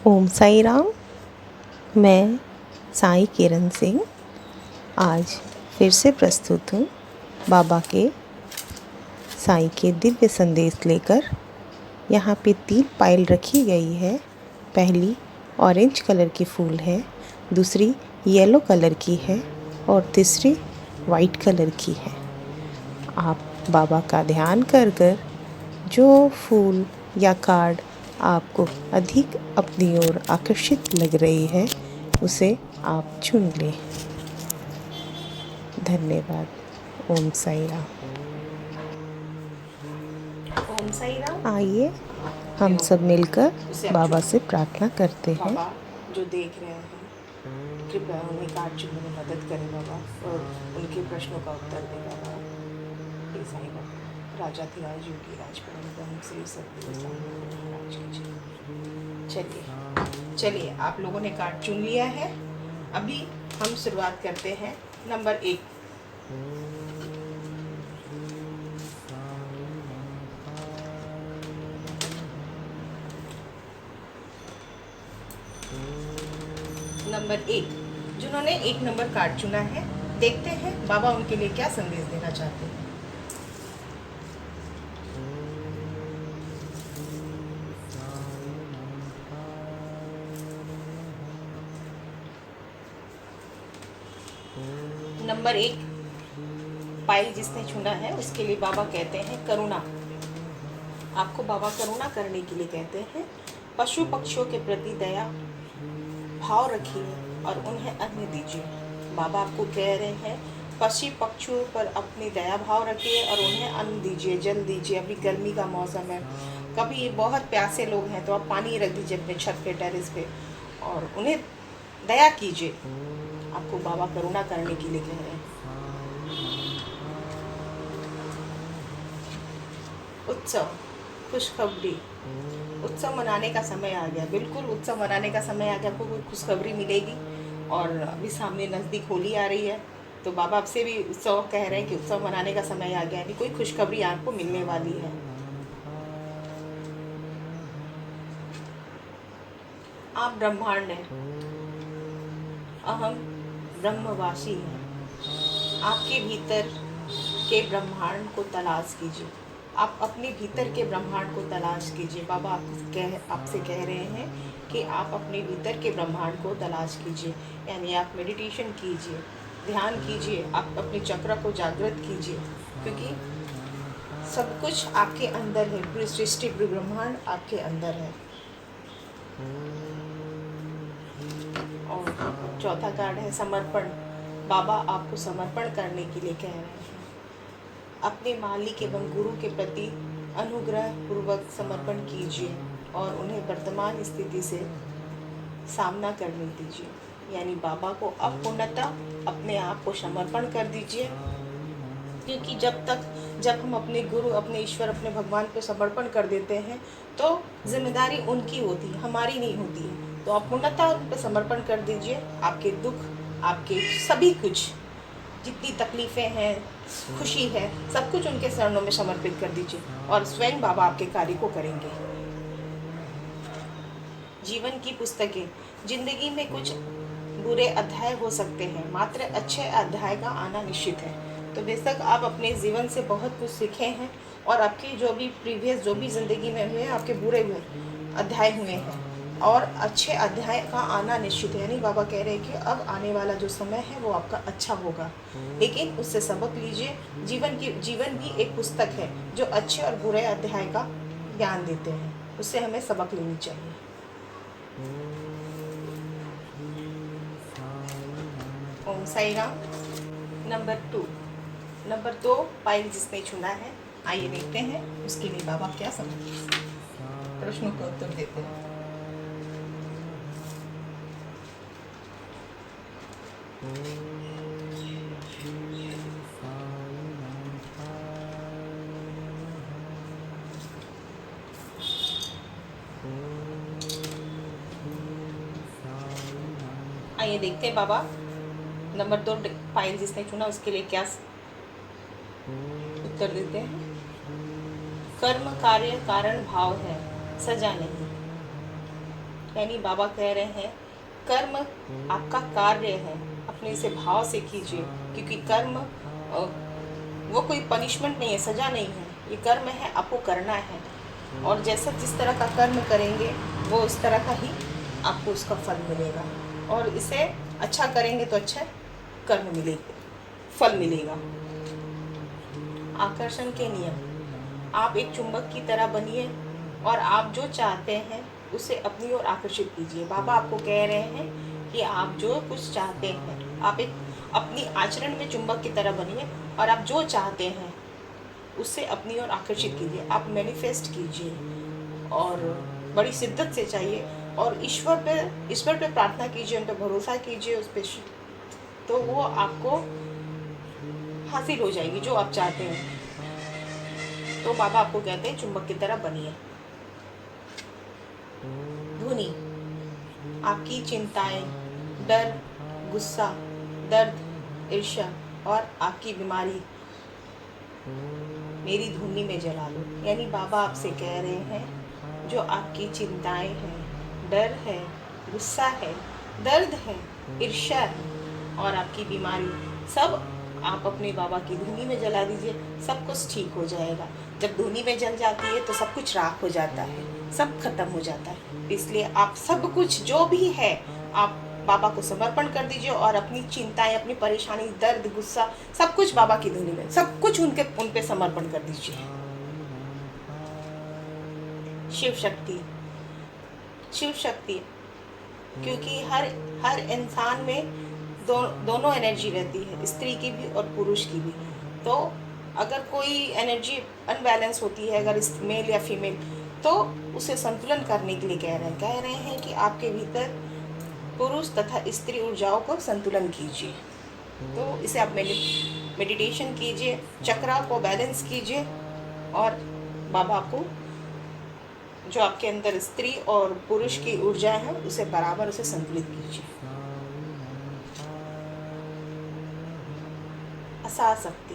ओम साई राम। मैं साई किरण सिंह आज फिर से प्रस्तुत हूँ बाबा के साई के दिव्य संदेश लेकर। यहाँ पे 3 पायल रखी गई है। पहली ऑरेंज कलर की फूल है, दूसरी येलो कलर की है और तीसरी वाइट कलर की है। आप बाबा का ध्यान कर कर जो फूल या कार्ड आपको अधिक अपनी ओर आकर्षित लग रही है उसे आप चुन लें। धन्यवाद। ओम साई राम। ओम साई राम। आइए हम सब मिलकर बाबा से प्रार्थना करते हैं। बाबा जो देख रहे हैं कृपया उन्हें कार्ड चुनने में मदद करें बाबा, और उनके प्रश्नों का उत्तर दें बाबा। हे साईं बाबा, राजाधिराज योगी राज परम श्री सतगुरु स्वामी महाराज की जय। चलिए आप लोगों ने कार्ड चुन लिया है। अभी हम शुरुआत करते हैं। नंबर 1, जिन्होंने 1 नंबर कार्ड चुना है, देखते हैं बाबा उनके लिए क्या संदेश देना चाहते हैं। नंबर 1 पायल जिसने चुना है उसके लिए बाबा कहते हैं करुणा। आपको बाबा करुणा करने के लिए कहते हैं। पशु पक्षियों के प्रति दया भाव रखिए और उन्हें अन्न दीजिए। बाबा आपको कह रहे हैं पशु पक्षियों पर अपनी दया भाव रखिए और उन्हें अन्न दीजिए, जल दीजिए। अभी गर्मी का मौसम है, कभी बहुत प्यासे लोग हैं तो आप पानी रख दीजिए अपने छत पे, टेरेस पे, और उन्हें दया कीजिए। आपको बाबा करुणा करने के लिए कह रहे हैं। उत्सव, खुशखबरी। उत्सव मनाने का समय आ गया, बिल्कुल उत्सव मनाने का समय आ गया। आपको कोई खुशखबरी मिलेगी। और अभी सामने नज़दीक होली आ रही है, तो बाबा आपसे भी उत्सव कह रहे हैं कि उत्सव मनाने का समय आ गया, यानी कोई खुशखबरी आपको मिलने वाली है। आप ब्रह्मांड हैं, अहम ब्रह्मवासी हैं। आपके भीतर के ब्रह्मांड को तलाश कीजिए। आप अपने भीतर के ब्रह्मांड को तलाश कीजिए। बाबा आपसे कह रहे हैं कि आप अपने भीतर के ब्रह्मांड को तलाश कीजिए, यानी आप मेडिटेशन कीजिए, ध्यान कीजिए, आप अपने चक्र को जागृत कीजिए, क्योंकि सब कुछ आपके अंदर है। पूरी सृष्टि, पूरी ब्रह्मांड आपके अंदर है। और चौथा कार्ड है समर्पण। बाबा आपको समर्पण करने के लिए कह रहे हैं। अपने मालिक एवं गुरु के प्रति अनुग्रह पूर्वक समर्पण कीजिए और उन्हें वर्तमान स्थिति से सामना करने दीजिए। यानी बाबा को अब पूर्णतः अपने आप को समर्पण कर दीजिए, क्योंकि जब हम अपने गुरु, अपने ईश्वर, अपने भगवान पे समर्पण कर देते हैं तो जिम्मेदारी उनकी होती है, हमारी नहीं होती है। तो आप पूर्णतः उन पर समर्पण कर दीजिए। आपके दुख, आपके सभी कुछ, जितनी तकलीफ़ें हैं, खुशी है, सब कुछ उनके चरणों में समर्पित कर दीजिए और स्वयं बाबा आपके कार्य को करेंगे। जीवन की पुस्तकें। जिंदगी में कुछ बुरे अध्याय हो सकते हैं, मात्र अच्छे अध्याय का आना निश्चित है। तो बेशक आप अपने जीवन से बहुत कुछ सीखे हैं और आपकी जो भी प्रीवियस जो भी ज़िंदगी में हुए, आपके बुरे अध्याय हुए हैं और अच्छे अध्याय का आना निश्चित है। यानी बाबा कह रहे हैं कि अब आने वाला जो समय है वो आपका अच्छा होगा, लेकिन उससे सबक लीजिए। जीवन भी एक पुस्तक है जो अच्छे और बुरे अध्याय का ज्ञान देते हैं, उससे हमें सबक लेनी चाहिए। ओम साई राम। नंबर 2 पायल जिसने चुना है, आइए देखते हैं उसके लिए बाबा क्या प्रश्नों का उत्तर देते हैं। आइए देखते हैं बाबा नंबर 2 पायल जिसने चुना उसके लिए क्या उत्तर देते हैं। कर्म कार्य कारण भाव है, सजा नहीं। यानी बाबा कह रहे हैं कर्म आपका कार्य है, अपने से भाव से कीजिए, क्योंकि कर्म वो कोई पनिशमेंट नहीं है, सज़ा नहीं है, ये कर्म है, आपको करना है। और जैसा जिस तरह का कर्म करेंगे वो उस तरह का ही आपको उसका फल मिलेगा। और इसे अच्छा करेंगे तो अच्छा कर्म मिलेगा, फल मिलेगा। आकर्षण के नियम, आप एक चुंबक की तरह बनिए और आप जो चाहते हैं उसे अपनी ओर आकर्षित कीजिए। बाबा आपको कह रहे हैं कि आप जो कुछ चाहते हैं, आप एक अपनी आचरण में चुंबक की तरह बनिए और आप जो चाहते हैं उससे अपनी ओर आकर्षित कीजिए। आप मैनिफेस्ट कीजिए और बड़ी शिद्दत से चाहिए और ईश्वर पे प्रार्थना कीजिए, उन पर भरोसा कीजिए, उस पर तो वो आपको हासिल हो जाएगी जो आप चाहते हैं। तो बाबा आपको कहते हैं चुंबक की तरह बनिए। ध्वनि, आपकी चिंताएं, डर, गुस्सा, दर्द, ईर्ष्या और आपकी बीमारी मेरी धुनी में जला लो। यानी बाबा आपसे कह रहे हैं जो आपकी चिंताएं हैं, डर है, गुस्सा है, दर्द है, ईर्ष्या है और आपकी बीमारी, सब आप अपने बाबा की धुनी में जला दीजिए, सब कुछ ठीक हो जाएगा। जब धुनी में जल जाती है तो सब कुछ राख हो जाता है, सब खत्म हो जाता है। इसलिए आप सब कुछ जो भी है आप बाबा को समर्पण कर दीजिए और अपनी चिंताएं, अपनी परेशानी, दर्द, गुस्सा, सब कुछ बाबा की धुनी में, सब कुछ उन पे समर्पण कर दीजिए। शिव शक्ति, शिव शक्ति, क्योंकि हर इंसान में दोनों एनर्जी रहती है, स्त्री की भी और पुरुष की भी। तो अगर कोई एनर्जी अनबैलेंस होती है, अगर मेल या फीमेल, तो उसे संतुलन करने के लिए कह रहे हैं कि आपके भीतर पुरुष तथा स्त्री ऊर्जाओं को संतुलन कीजिए। तो इसे आप मेडिटेशन कीजिए, चक्रा को बैलेंस कीजिए और बाबा को जो आपके अंदर स्त्री और पुरुष की ऊर्जा है उसे बराबर, उसे संतुलित कीजिए। आसक्ति,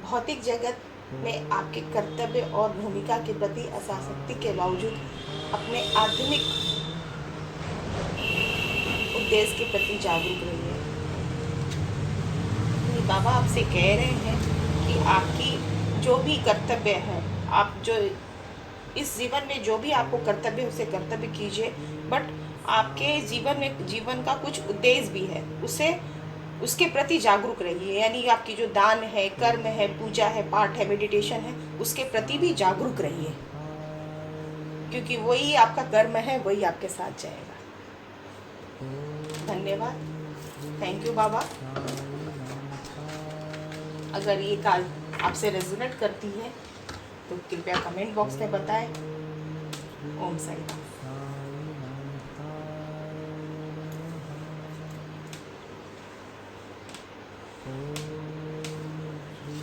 भौतिक जगत में आपके कर्तव्य और भूमिका के प्रति आसक्ति के बावजूद अपने आध्यात्मिक उद्देश्य के प्रति जागरूक रहिए। बाबा आपसे कह रहे हैं कि आपकी जो भी कर्तव्य है, आप जो इस जीवन में जो भी आपको कर्तव्य उसे कर्तव्य कीजिए, बट आपके जीवन का कुछ उद्देश्य भी है, उसके प्रति जागरूक रहिए। यानी आपकी जो दान है, कर्म है, पूजा है, पाठ है, मेडिटेशन है, उसके प्रति भी जागरूक रहिए, क्योंकि वही आपका कर्म है, वही आपके साथ जाएगा। धन्यवाद, थैंक यू बाबा। अगर ये कॉल आपसे रेजोनेट करती है तो कृपया कमेंट बॉक्स में बताएं। ओम साई राम।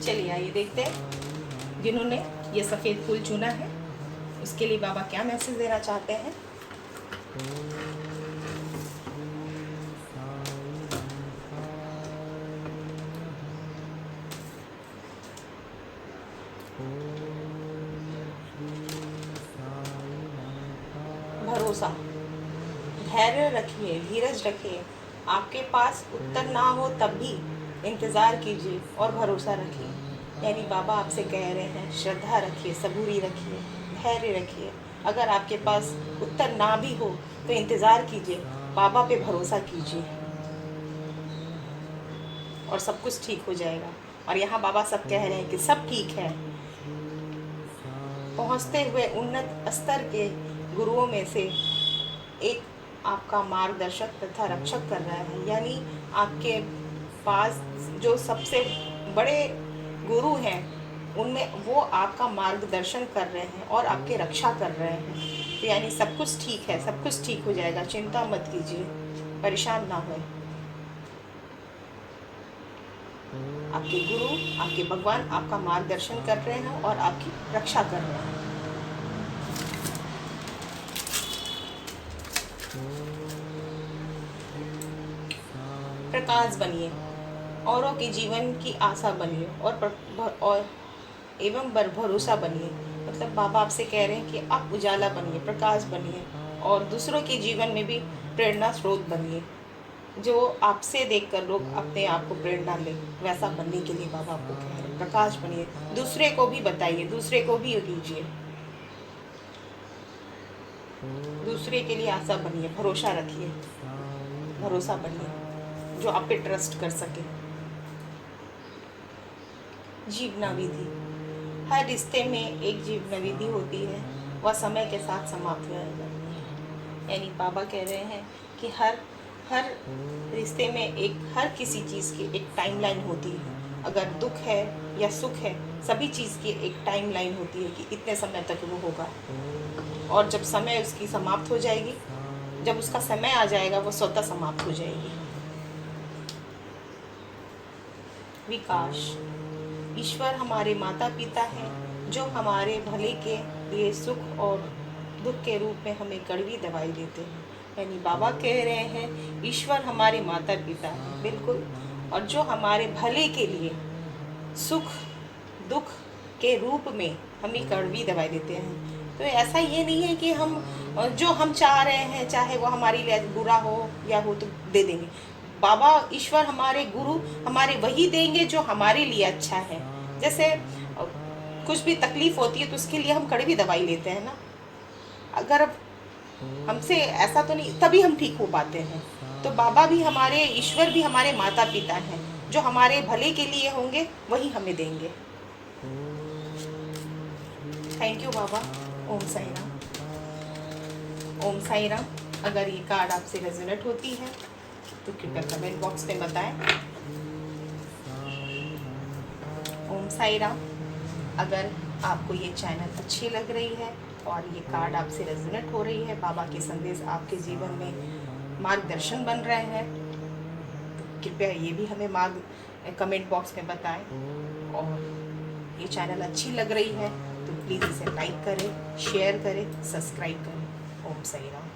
चलिए आइए देखते हैं जिन्होंने ये सफ़ेद फूल चुना है उसके लिए बाबा क्या मैसेज देना चाहते हैं। भरोसा, धैर्य रखिए, धीरज रखिए। आपके पास उत्तर ना हो तब भी इंतज़ार कीजिए और भरोसा रखिए। यानी बाबा आपसे कह रहे हैं श्रद्धा रखिए, सबूरी रखिए, धैर्य रखिए। अगर आपके पास उत्तर ना भी हो तो इंतज़ार कीजिए, बाबा पे भरोसा कीजिए और सब कुछ ठीक हो जाएगा। और यहाँ बाबा सब कह रहे हैं कि सब ठीक है। पहुँचते हुए उन्नत स्तर के गुरुओं में से एक आपका मार्गदर्शक तथा रक्षक कर रहा है। यानी आपके पास जो सबसे बड़े गुरु हैं उनमें वो आपका मार्गदर्शन कर रहे हैं और आपके रक्षा कर रहे हैं। तो यानी सब कुछ ठीक है, सब कुछ ठीक हो जाएगा, चिंता मत कीजिए, परेशान ना हों। आपके गुरु, आपके भगवान आपका मार्गदर्शन कर रहे हैं और आपकी रक्षा कर रहे हैं। प्रकाश बनिए, औरों के जीवन की आशा बनिए और एवं भरोसा बनिए। मतलब बाबा आपसे कह रहे हैं कि आप उजाला बनिए, प्रकाश बनिए और दूसरों के जीवन में भी प्रेरणा स्रोत बनिए। जो आपसे देखकर लोग अपने आप को प्रेरणा लें, वैसा बनने के लिए बाबा आपको कह रहे हैं। प्रकाश बनिए, दूसरे को भी बताइए, दूसरे को भी कीजिए, दूसरे के लिए आशा बनिए, भरोसा रखिए, भरोसा बनिए जो आप पे ट्रस्ट कर सके। जीवना विधि, हर रिश्ते में एक जीवना विधि होती है, वह समय के साथ समाप्त हो जाती है। यानी बाबा कह रहे हैं कि हर रिश्ते में हर किसी चीज़ की एक टाइमलाइन होती है। अगर दुख है या सुख है, सभी चीज़ की एक टाइमलाइन होती है कि इतने समय तक वो होगा, और जब समय उसकी समाप्त हो जाएगी, जब उसका समय आ जाएगा, वो स्वतः समाप्त हो जाएगी। विकास, ईश्वर हमारे माता पिता हैं जो हमारे भले के लिए सुख और दुख के रूप में हमें कड़वी दवाई देते हैं। यानी बाबा कह रहे हैं ईश्वर हमारे माता पिता हैं, बिल्कुल, और जो हमारे भले के लिए सुख दुख के रूप में हमें कड़वी दवाई देते हैं। तो ऐसा ये नहीं है कि हम जो हम चाह रहे हैं, चाहे वो हमारे लिए बुरा हो या हो, तो दे देंगे। बाबा ईश्वर हमारे गुरु हमारे वही देंगे जो हमारे लिए अच्छा है। जैसे कुछ भी तकलीफ होती है तो उसके लिए हम कड़वी दवाई लेते हैं ना, अगर हमसे ऐसा तो नहीं, तभी हम ठीक हो पाते हैं। तो बाबा भी हमारे, ईश्वर भी हमारे माता पिता हैं, जो हमारे भले के लिए होंगे वही हमें देंगे। थैंक यू बाबा। ओम साई राम। ओम साई राम। अगर ये कार्ड आपसे रेजोनेट होती है तो कृपया कमेंट बॉक्स में बताएं। ओम साई राम। अगर आपको ये चैनल अच्छी लग रही है और ये कार्ड आपसे रेजोनेट हो रही है, बाबा के संदेश आपके जीवन में मार्गदर्शन बन रहे हैं, तो कृपया ये भी हमें कमेंट बॉक्स में बताएं। और ये चैनल अच्छी लग रही है तो प्लीज़ इसे लाइक करें, शेयर करें, सब्सक्राइब करें। ओम साई राम।